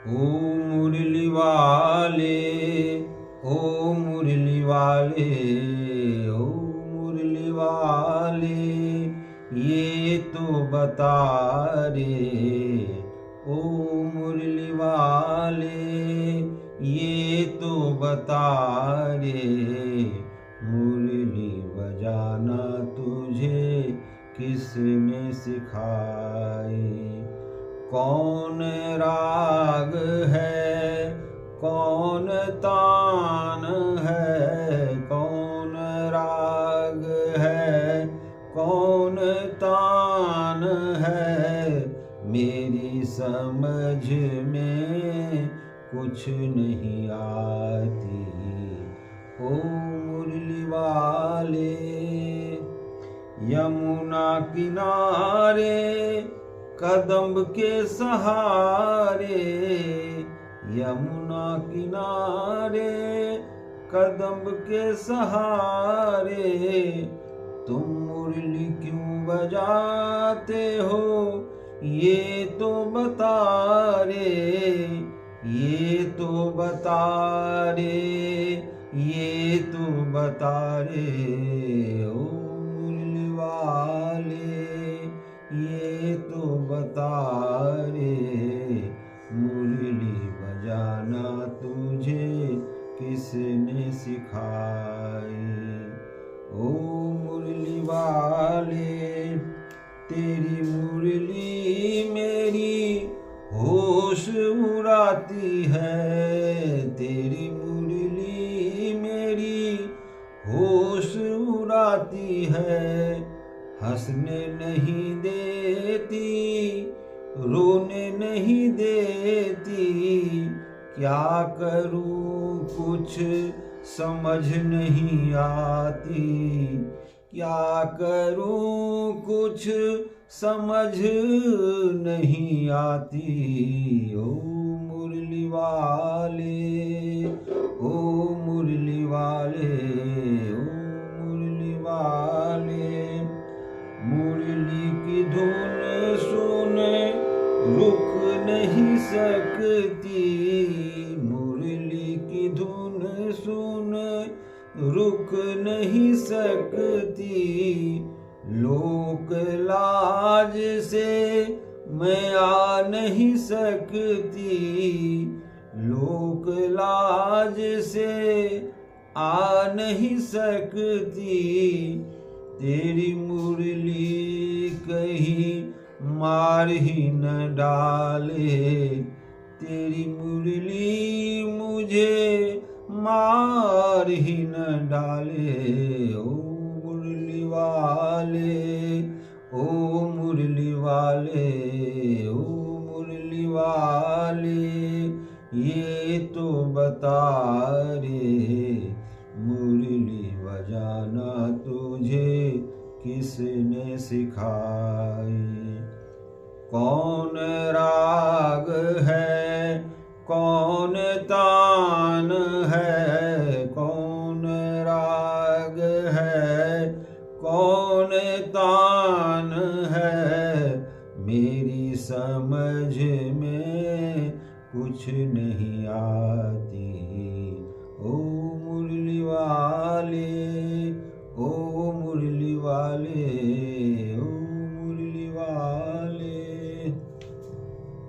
ओ मुरली वाले, ओ मुरली वाले, ओ मुरली वाले, ये तो बता रे। ओ मुरली वाले, ये तो बता रे। मुरली बजाना तुझे किसने सिखाई? कौन राग है, कौन तान है, कौन राग है, कौन तान है, मेरी समझ में कुछ नहीं आती। ओ मुरली वाले, यमुना किनारे कदम के सहारे, यमुना किनारे कदम के सहारे, तुम मुरली क्यों बजाते हो, ये तो बता रे। ये तो बता रे, ये तो बता रे। ओ मुरली वाले, ये तो बता रे। मुरली बजाना तुझे किसने सिखाई? ओ मुरली वाले, तेरी मुरली मेरी होश उड़ाती है। तेरी मुरली मेरी होश उड़ाती है। हंसने नहीं देती, रोने नहीं देती, क्या करूं कुछ समझ नहीं आती। क्या करूं कुछ समझ नहीं आती। ओ मुरली वाले, ओ मुरली वाले, ओ मुरली वाले, मुरली की धुन सुन रुक नहीं सकती। मुरली की धुन सुन रुक नहीं सकती। लोक लाज से मैं आ नहीं सकती। लोक लाज से आ नहीं सकती। तेरी मुरली कहीं मार ही न डाले। तेरी मुरली मुझे मार ही न डाले। ओ मुरली वाले, ओ मुरली वाले, ओ मुरली वाले, ये तो बता रे। मुरली बजाना तुझे किसने सिखाई? कौन राग है, कौन तान है, कौन राग है, कौन तान है, मेरी समझ में कुछ नहीं आती। ओ मुरली वाले, ओ मुरली वाले।